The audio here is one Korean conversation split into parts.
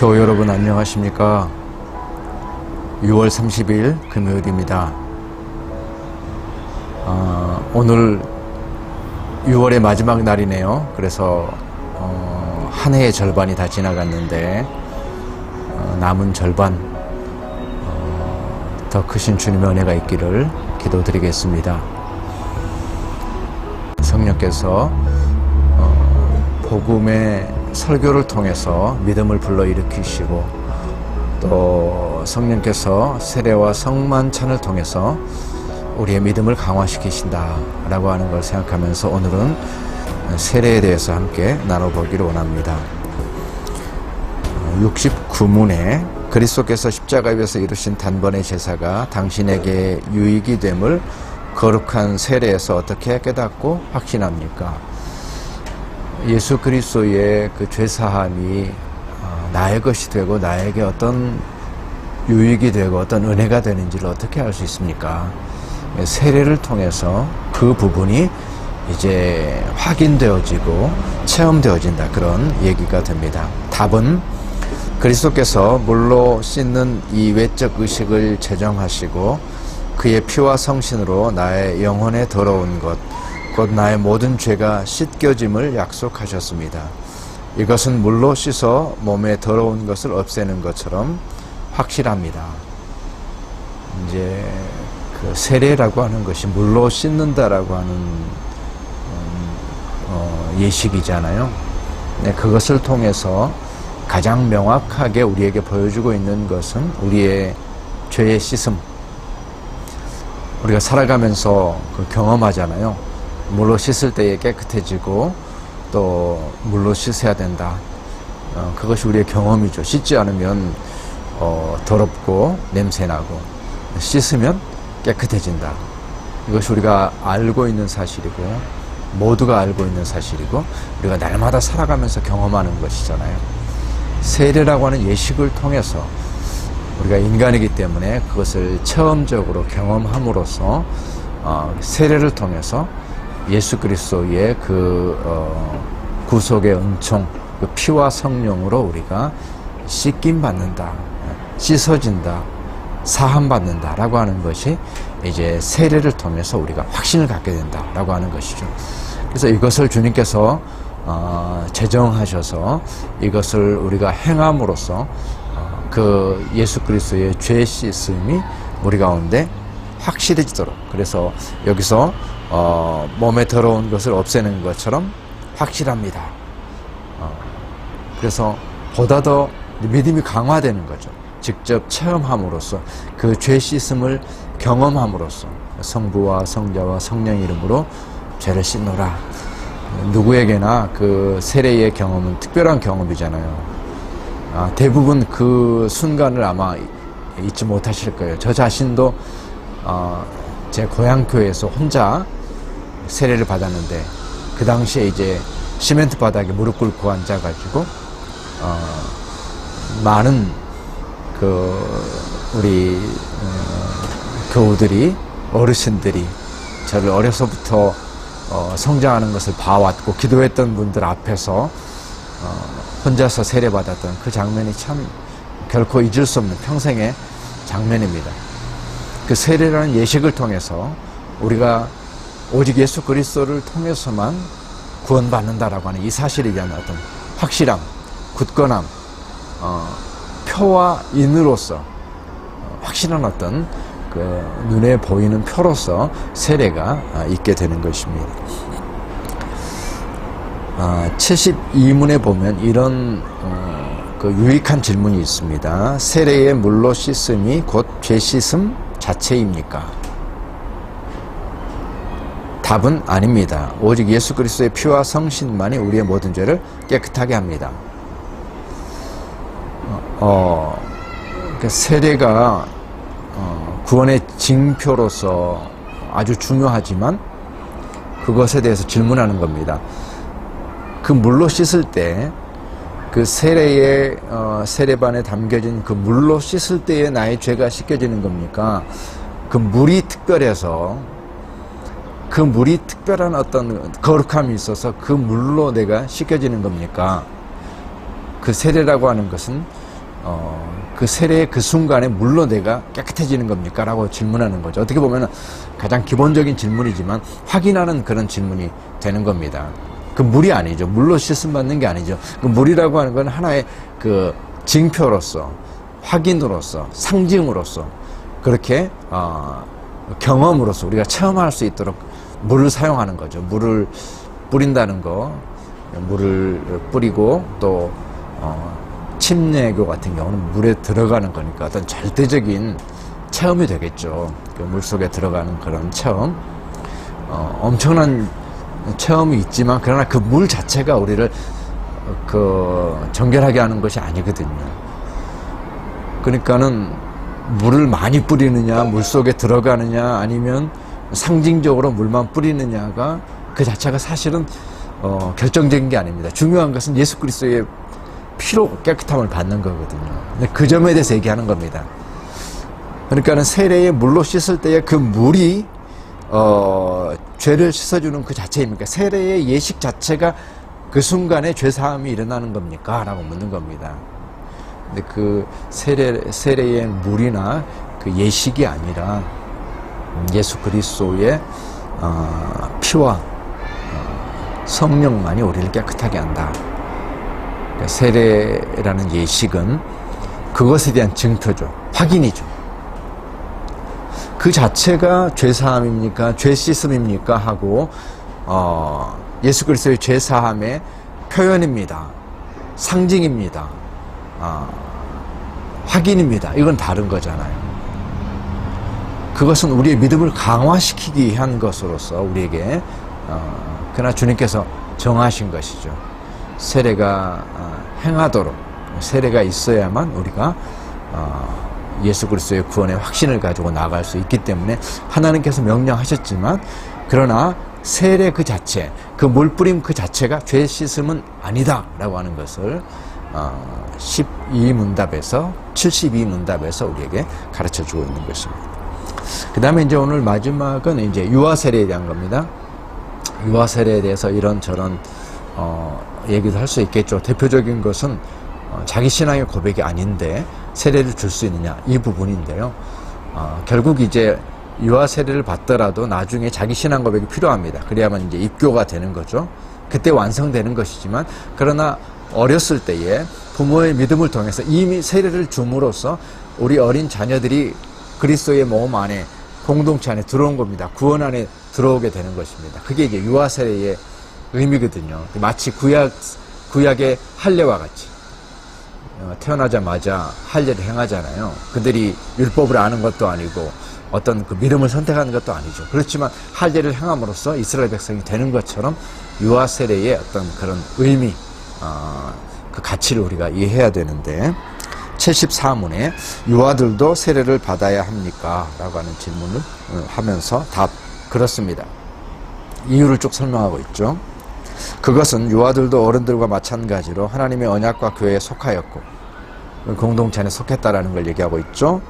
교우 여러분 안녕하십니까? 6월 30일 금요일입니다. 오늘 6월의 마지막 날이네요. 그래서 한 해의 절반이 다 지나갔는데 남은 절반 더 크신 주님의 은혜가 있기를 기도드리겠습니다. 성령께서 복음의 설교를 통해서 믿음을 불러일으키시고 또 성령께서 세례와 성만찬을 통해서 우리의 믿음을 강화시키신다 라고 하는 걸 생각하면서 오늘은 세례에 대해서 함께 나눠보기를 원합니다. 69문에 그리스도께서 십자가 위에서 이루신 단번의 제사가 당신에게 유익이 됨을 거룩한 세례에서 어떻게 깨닫고 확신합니까? 예수 그리스도의 그 죄사함이 나의 것이 되고 나에게 어떤 유익이 되고 어떤 은혜가 되는지를 어떻게 알 수 있습니까? 세례를 통해서 그 부분이 이제 확인되어지고 체험되어진다, 그런 얘기가 됩니다. 답은 그리스도께서 물로 씻는 이 외적 의식을 제정하시고 그의 피와 성신으로 나의 영혼에 더러운 것, 곧 나의 모든 죄가 씻겨짐을 약속하셨습니다. 이것은 물로 씻어 몸에 더러운 것을 없애는 것처럼 확실합니다. 이제 그 세례라고 하는 것이 물로 씻는다라고 하는 예식이잖아요. 네, 그것을 통해서 가장 명확하게 우리에게 보여주고 있는 것은 우리의 죄의 씻음. 우리가 살아가면서 그 경험하잖아요. 물로 씻을 때에 깨끗해지고 또 물로 씻어야 된다. 그것이 우리의 경험이죠. 씻지 않으면 더럽고 냄새나고 씻으면 깨끗해진다. 이것이 우리가 알고 있는 사실이고 모두가 알고 있는 사실이고 우리가 날마다 살아가면서 경험하는 것이잖아요. 세례라고 하는 예식을 통해서 우리가 인간이기 때문에 그것을 체험적으로 경험함으로써 세례를 통해서 예수 그리스도의 그 구속의 은총, 그 피와 성령으로 우리가 씻김 받는다, 씻어진다, 사함 받는다라고 하는 것이 이제 세례를 통해서 우리가 확신을 갖게 된다라고 하는 것이죠. 그래서 이것을 주님께서 제정하셔서 이것을 우리가 행함으로써 그 예수 그리스도의 죄 씻음이 우리 가운데 확실해지도록, 그래서 여기서 몸에 더러운 것을 없애는 것처럼 확실합니다. 그래서 보다 더 믿음이 강화되는 거죠. 직접 체험함으로써 그 죄 씻음을 경험함으로써 성부와 성자와 성령 이름으로 죄를 씻노라. 누구에게나 그 세례의 경험은 특별한 경험이잖아요. 대부분 그 순간을 아마 잊지 못하실 거예요. 저 자신도 제 고향 교회에서 혼자 세례를 받았는데 그 당시에 이제 시멘트 바닥에 무릎 꿇고 앉아가지고 많은 그 우리 교우들이, 어르신들이 저를 어려서부터 성장하는 것을 봐왔고 기도했던 분들 앞에서 혼자서 세례받았던 그 장면이 참 결코 잊을 수 없는 평생의 장면입니다. 그 세례라는 예식을 통해서 우리가 오직 예수 그리스도를 통해서만 구원받는다라고 하는 이 사실에 대한 어떤 확실함, 굳건함, 표와 인으로서 확실한 어떤 그 눈에 보이는 표로서 세례가 있게 되는 것입니다. 72문에 보면 이런 그 유익한 질문이 있습니다. 세례의 물로 씻음이 곧 죄 씻음 자체입니까? 답은 아닙니다. 오직 예수 그리스도의 피와 성신만이 우리의 모든 죄를 깨끗하게 합니다. 세례가 구원의 징표로서 아주 중요하지만 그것에 대해서 질문하는 겁니다. 그 물로 씻을 때 그 세례의 세례반에 담겨진 그 물로 씻을 때에 나의 죄가 씻겨지는 겁니까? 그 물이 특별해서 그 물이 특별한 어떤 거룩함이 있어서 그 물로 내가 씻겨지는 겁니까? 그 세례라고 하는 것은 그 세례의 그 순간에 물로 내가 깨끗해지는 겁니까? 라고 질문하는 거죠. 어떻게 보면 가장 기본적인 질문이지만 확인하는 그런 질문이 되는 겁니다. 그 물이 아니죠. 물로 씻음 받는 게 아니죠. 그 물이라고 하는 건 하나의 그 징표로서, 확인으로서, 상징으로서, 그렇게 경험으로서 우리가 체험할 수 있도록 물을 사용하는 거죠. 물을 뿌린다는 거, 물을 뿌리고 또 침례교 같은 경우는 물에 들어가는 거니까 어떤 절대적인 체험이 되겠죠. 그 물 속에 들어가는 그런 체험, 엄청난 체험이 있지만 그러나 그 물 자체가 우리를 정결하게 하는 것이 아니거든요. 그러니까는 물을 많이 뿌리느냐, 물 속에 들어가느냐, 아니면 상징적으로 물만 뿌리느냐가 그 자체가 사실은 결정적인 게 아닙니다. 중요한 것은 예수 그리스도의 피로 깨끗함을 받는 거거든요. 근데 그 점에 대해서 얘기하는 겁니다. 그러니까는 세례에 물로 씻을 때의 그 물이 죄를 씻어주는 그 자체입니까? 세례의 예식 자체가 그 순간에 죄사함이 일어나는 겁니까? 라고 묻는 겁니다. 근데 그 세례의 물이나 그 예식이 아니라 예수 그리스도의 피와 성령만이 우리를 깨끗하게 한다. 그러니까 세례라는 예식은 그것에 대한 증표죠. 확인이죠. 그 자체가 죄사함입니까? 죄씻음입니까? 하고 예수 그리스도의 죄사함의 표현입니다. 상징입니다. 확인입니다. 이건 다른 거잖아요. 그것은 우리의 믿음을 강화시키기 위한 것으로서 우리에게 그러나 주님께서 정하신 것이죠. 세례가 행하도록 세례가 있어야만 우리가 예수 그리스도의 구원의 확신을 가지고 나아갈 수 있기 때문에 하나님께서 명령하셨지만 그러나 세례 그 자체, 그 물뿌림 그 자체가 죄 씻음은 아니다 라고 하는 것을 12문답에서 72문답에서 우리에게 가르쳐주고 있는 것입니다. 그 다음에 이제 오늘 마지막은 이제 유아세례에 대한 겁니다. 유아세례에 대해서 이런저런 얘기도 할 수 있겠죠. 대표적인 것은 자기 신앙의 고백이 아닌데 세례를 줄 수 있느냐 이 부분인데요. 결국 이제 유아 세례를 받더라도 나중에 자기 신앙 고백이 필요합니다. 그래야만 이제 입교가 되는 거죠. 그때 완성되는 것이지만 그러나 어렸을 때에 부모의 믿음을 통해서 이미 세례를 줌으로써 우리 어린 자녀들이 그리스도의 몸 안에 공동체 안에 들어온 겁니다. 구원 안에 들어오게 되는 것입니다. 그게 이제 유아 세례의 의미거든요. 마치 구약의 할례와 같이 태어나자마자 할례를 행하잖아요. 그들이 율법을 아는 것도 아니고 어떤 그 믿음을 선택하는 것도 아니죠. 그렇지만 할례를 행함으로써 이스라엘 백성이 되는 것처럼 유아 세례의 어떤 그런 의미, 그 가치를 우리가 이해해야 되는데 74문에 유아들도 세례를 받아야 합니까? 라고 하는 질문을 하면서 답 그렇습니다. 이유를 쭉 설명하고 있죠. 그것은 유아들도 어른들과 마찬가지로 하나님의 언약과 교회에 속하였고 공동체 안에 속했다라는 걸 얘기하고 있죠.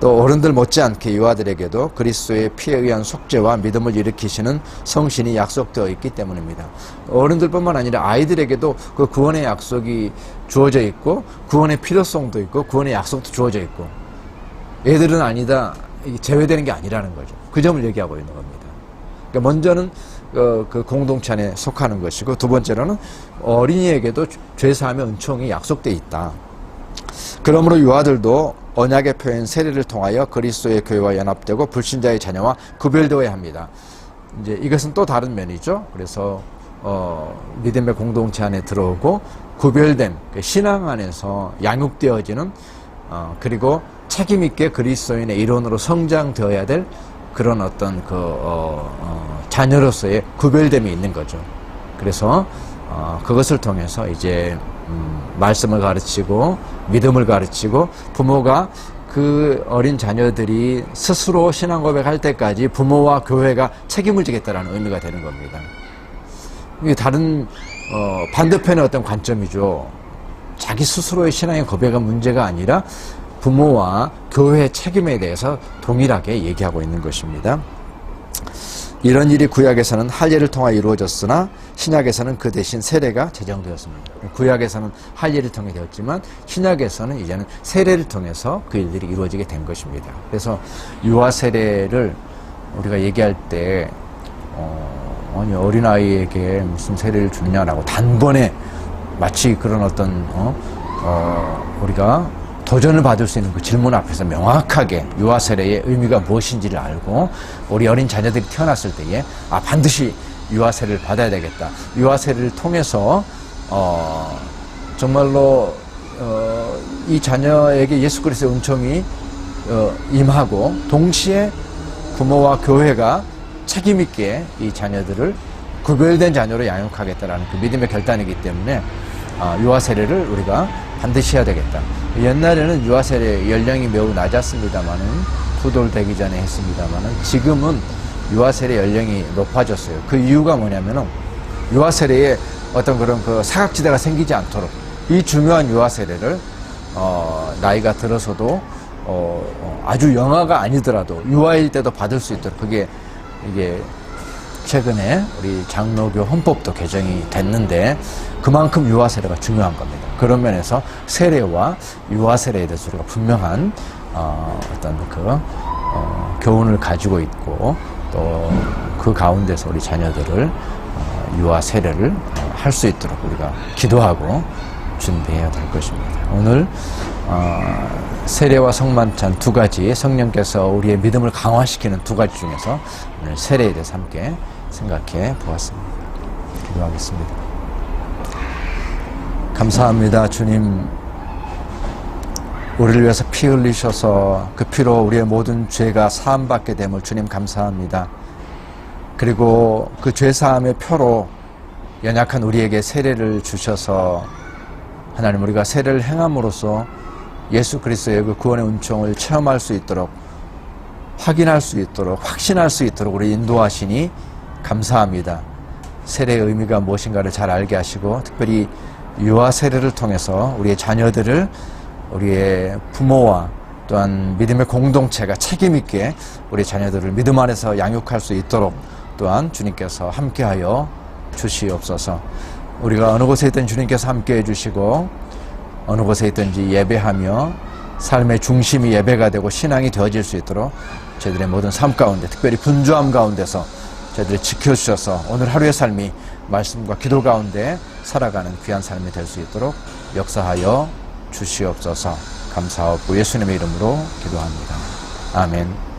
또 어른들 못지않게 유아들에게도 그리스도의 피에 의한 속죄와 믿음을 일으키시는 성신이 약속되어 있기 때문입니다. 어른들뿐만 아니라 아이들에게도 그 구원의 약속이 주어져 있고 구원의 필요성도 있고 구원의 약속도 주어져 있고 애들은 아니다, 제외되는 게 아니라는 거죠. 그 점을 얘기하고 있는 겁니다. 그러니까 먼저는 그 공동체 안에 속하는 것이고 두 번째로는 어린이에게도 죄사함의 은총이 약속되어 있다. 그러므로 유아들도 언약의 표현 세례를 통하여 그리스도의 교회와 연합되고 불신자의 자녀와 구별되어야 합니다. 이제 이것은 또 다른 면이죠. 그래서 믿음의 공동체 안에 들어오고 구별된 신앙 안에서 양육되어지는 그리고 책임 있게 그리스도인의 일원으로 성장되어야 될 그런 어떤 자녀로서의 구별됨이 있는 거죠. 그래서 그것을 통해서 이제 말씀을 가르치고 믿음을 가르치고 부모가 그 어린 자녀들이 스스로 신앙 고백할 때까지 부모와 교회가 책임을 지겠다라는 의미가 되는 겁니다. 이게 다른 반대편의 어떤 관점이죠. 자기 스스로의 신앙의 고백은 문제가 아니라 부모와 교회의 책임에 대해서 동일하게 얘기하고 있는 것입니다. 이런 일이 구약에서는 할례를 통하여 이루어졌으나 신약에서는 그 대신 세례가 제정되었습니다. 구약에서는 할례를 통해 되었지만 신약에서는 이제는 세례를 통해서 그 일들이 이루어지게 된 것입니다. 그래서 유아 세례를 우리가 얘기할 때 아니 어린아이에게 무슨 세례를 주느냐라고 단번에 마치 그런 어떤 우리가 도전을 받을 수 있는 그 질문 앞에서 명확하게 유아 세례의 의미가 무엇인지를 알고 우리 어린 자녀들이 태어났을 때에 반드시 유아 세례를 받아야 되겠다. 유아 세례를 통해서 정말로 이 자녀에게 예수 그리스도의 은총이 임하고 동시에 부모와 교회가 책임 있게 이 자녀들을 구별된 자녀로 양육하겠다라는 그 믿음의 결단이기 때문에 유아 세례를 우리가 반드시 해야 되겠다. 옛날에는 유아 세례 연령이 매우 낮았습니다만은 푸돌 되기 전에 했습니다만은 지금은 유아 세례 연령이 높아졌어요. 그 이유가 뭐냐면은 유아 세례에 어떤 그런 그 사각지대가 생기지 않도록 이 중요한 유아 세례를 나이가 들어서도 아주 영아가 아니더라도 유아일 때도 받을 수 있도록 이게 최근에 우리 장로교 헌법도 개정이 됐는데 그만큼 유아 세례가 중요한 겁니다. 그런 면에서 세례와 유아 세례에 대해서 우리가 분명한 어떤 그 교훈을 가지고 있고 또 그 가운데서 우리 자녀들을 유아 세례를 할 수 있도록 우리가 기도하고 준비해야 될 것입니다. 오늘 세례와 성만찬 두 가지 성령께서 우리의 믿음을 강화시키는 두 가지 중에서 오늘 세례에 대해서 함께 생각해 보았습니다. 기도하겠습니다. 감사합니다. 주님, 우리를 위해서 피 흘리셔서 그 피로 우리의 모든 죄가 사함받게 됨을 주님 감사합니다. 그리고 그 죄사함의 표로 연약한 우리에게 세례를 주셔서 하나님 우리가 세례를 행함으로써 예수 그리스도의 그 구원의 은총을 체험할 수 있도록 확인할 수 있도록 확신할 수 있도록 우리 인도하시니 감사합니다. 세례의 의미가 무엇인가를 잘 알게 하시고 특별히 유아 세례를 통해서 우리의 자녀들을 우리의 부모와 또한 믿음의 공동체가 책임 있게 우리 자녀들을 믿음 안에서 양육할 수 있도록 또한 주님께서 함께하여 주시옵소서. 우리가 어느 곳에 있든 주님께서 함께해 주시고 어느 곳에 있든지 예배하며 삶의 중심이 예배가 되고 신앙이 되어질 수 있도록 저희들의 모든 삶 가운데 특별히 분주함 가운데서 저희들을 지켜주셔서 오늘 하루의 삶이 말씀과 기도 가운데 살아가는 귀한 삶이 될 수 있도록 역사하여 주시옵소서. 감사하고 예수님의 이름으로 기도합니다. 아멘.